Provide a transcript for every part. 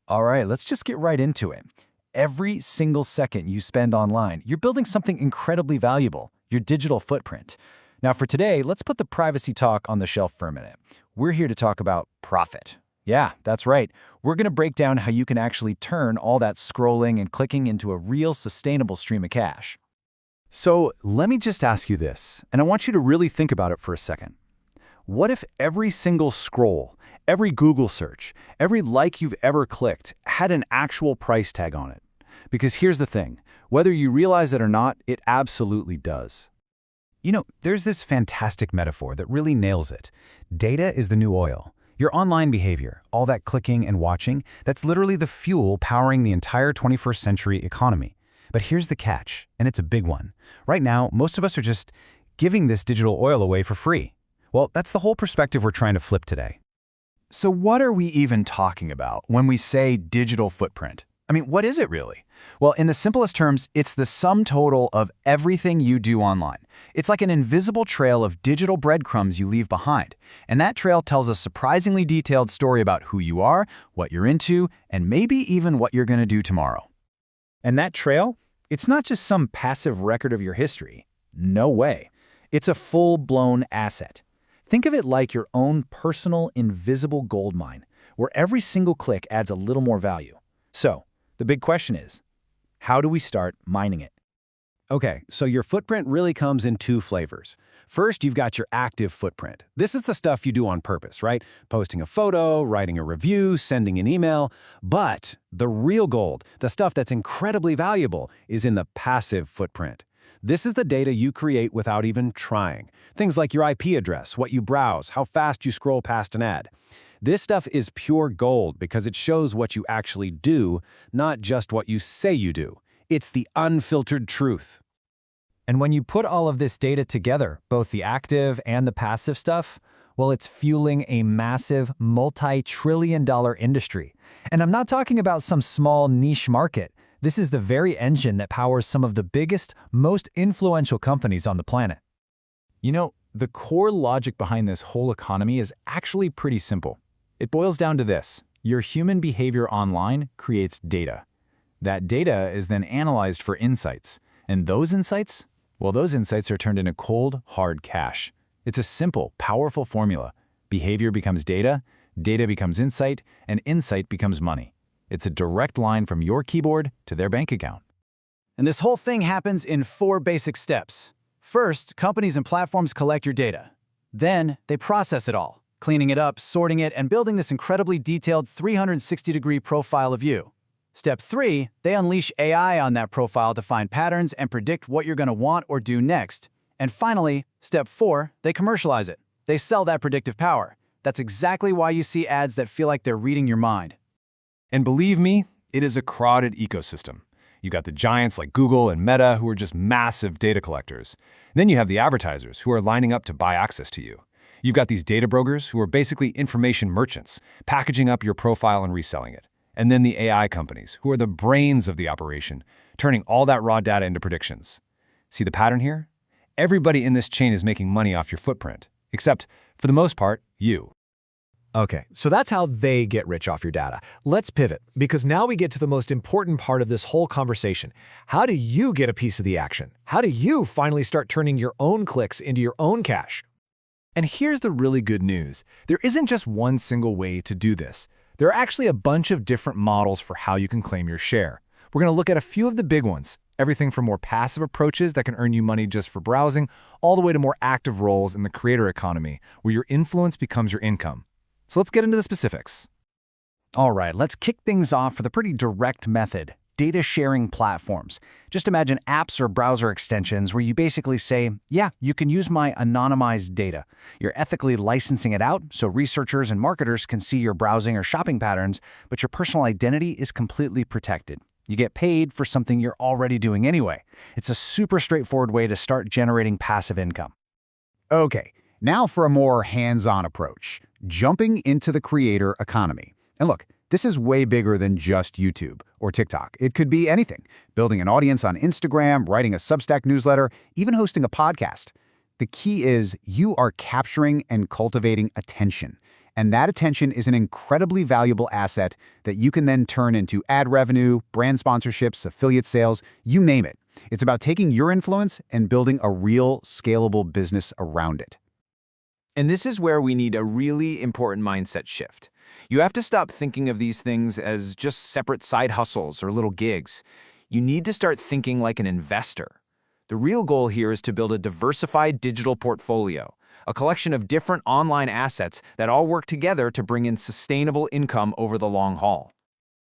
All right, let's just get right into it. Every single second you spend online, you're building something incredibly valuable, your digital footprint. Now, for today, let's put the privacy talk on the shelf for a minute. We're here to talk about profit. Yeah, that's right. We're going to break down how you can actually turn all that scrolling and clicking into a real sustainable stream of cash. So let me just ask you this, and I want you to really think about it for a second. What if every single scroll, every Google search, every like you've ever clicked had an actual price tag on it? Because here's the thing, whether you realize it or not, it absolutely does. You know, there's this fantastic metaphor that really nails it. Data is the new oil. Your online behavior, all that clicking and watching, that's literally the fuel powering the entire 21st century economy. But here's the catch, and it's a big one. Right now, most of us are just giving this digital oil away for free. Well, that's the whole perspective we're trying to flip today. So what are we even talking about when we say digital footprint? I mean, what is it really? Well, in the simplest terms, it's the sum total of everything you do online. It's like an invisible trail of digital breadcrumbs you leave behind. And that trail tells a surprisingly detailed story about who you are, what you're into, and maybe even what you're going to do tomorrow. And that trail? It's not just some passive record of your history. No way. It's a full-blown asset. Think of it like your own personal, invisible gold mine, where every single click adds a little more value. So, the big question is, how do we start mining it? Okay, so your footprint really comes in two flavors. First, you've got your active footprint. This is the stuff you do on purpose, right? Posting a photo, writing a review, sending an email. But the real gold, the stuff that's incredibly valuable, is in the passive footprint. This is the data you create without even trying. Things like your IP address, what you browse, how fast you scroll past an ad. This stuff is pure gold because it shows what you actually do, not just what you say you do. It's the unfiltered truth. And when you put all of this data together, both the active and the passive stuff, well, it's fueling a massive multi-trillion-dollar industry. And I'm not talking about some small niche market. This is the very engine that powers some of the biggest, most influential companies on the planet. You know, the core logic behind this whole economy is actually pretty simple. It boils down to this. Your human behavior online creates data. That data is then analyzed for insights. And those insights? Well, those insights are turned into cold, hard cash. It's a simple, powerful formula. Behavior becomes data, data becomes insight, and insight becomes money. It's a direct line from your keyboard to their bank account. And this whole thing happens in 4 basic steps. First, companies and platforms collect your data. Then, they process it all, cleaning it up, sorting it, and building this incredibly detailed 360-degree profile of you. Step 3, they unleash AI on that profile to find patterns and predict what you're going to want or do next. And finally, step 4, they commercialize it. They sell that predictive power. That's exactly why you see ads that feel like they're reading your mind. And believe me, it is a crowded ecosystem. You've got the giants like Google and Meta who are just massive data collectors. Then you have the advertisers who are lining up to buy access to you. You've got these data brokers who are basically information merchants, packaging up your profile and reselling it. And then the AI companies, who are the brains of the operation, turning all that raw data into predictions. See the pattern here? Everybody in this chain is making money off your footprint, except, for the most part, you. Okay, so that's how they get rich off your data. Let's pivot, because now we get to the most important part of this whole conversation. How do you get a piece of the action? How do you finally start turning your own clicks into your own cash? And here's the really good news. There isn't just one single way to do this. There are actually a bunch of different models for how you can claim your share. We're going to look at a few of the big ones, everything from more passive approaches that can earn you money just for browsing, all the way to more active roles in the creator economy, where your influence becomes your income. So let's get into the specifics. All right, let's kick things off with a pretty direct method, data sharing platforms. Just imagine apps or browser extensions where you basically say, yeah, you can use my anonymized data. You're ethically licensing it out so researchers and marketers can see your browsing or shopping patterns, but your personal identity is completely protected. You get paid for something you're already doing anyway. It's a super straightforward way to start generating passive income. Okay, now for a more hands-on approach, jumping into the creator economy. And look, this is way bigger than just YouTube or TikTok. It could be anything, building an audience on Instagram, writing a Substack newsletter, even hosting a podcast. The key is you are capturing and cultivating attention. And that attention is an incredibly valuable asset that you can then turn into ad revenue, brand sponsorships, affiliate sales, you name it. It's about taking your influence and building a real, scalable business around it. And this is where we need a really important mindset shift. You have to stop thinking of these things as just separate side hustles or little gigs. You need to start thinking like an investor. The real goal here is to build a diversified digital portfolio, a collection of different online assets that all work together to bring in sustainable income over the long haul.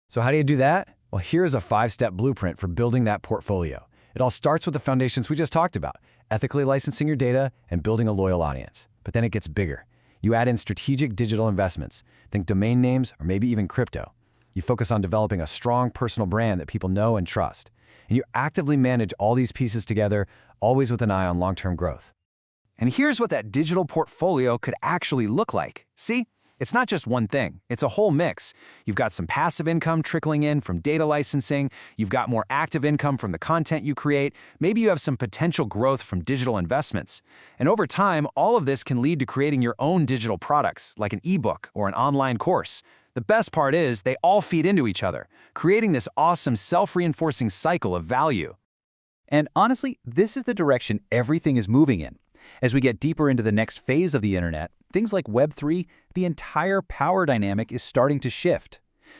So how do you do that? Well, here's a 5-step blueprint for building that portfolio. It all starts with the foundations we just talked about, ethically licensing your data and building a loyal audience. But then it gets bigger. You add in strategic digital investments. Think domain names or maybe even crypto. You focus on developing a strong personal brand that people know and trust. And you actively manage all these pieces together, always with an eye on long-term growth. And here's what that digital portfolio could actually look like. See? It's not just one thing. It's a whole mix. You've got some passive income trickling in from data licensing. You've got more active income from the content you create. Maybe you have some potential growth from digital investments. And over time, all of this can lead to creating your own digital products, like an ebook or an online course. The best part is they all feed into each other, creating this awesome self-reinforcing cycle of value. And honestly, this is the direction everything is moving in. As we get deeper into the next phase of the internet, things like Web3, the entire power dynamic is starting to shift.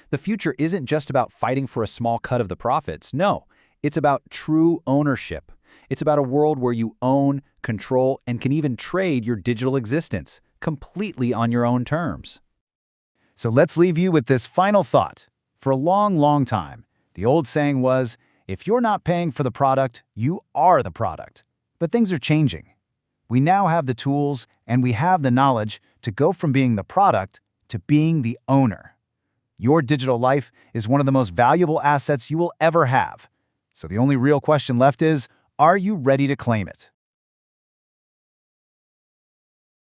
The future isn't just about fighting for a small cut of the profits. No, it's about true ownership. It's about a world where you own, control, and can even trade your digital existence completely on your own terms. So let's leave you with this final thought. For a long, long time, the old saying was, if you're not paying for the product, you are the product. But things are changing. We now have the tools and we have the knowledge to go from being the product to being the owner. Your digital life is one of the most valuable assets you will ever have. So the only real question left is, are you ready to claim it?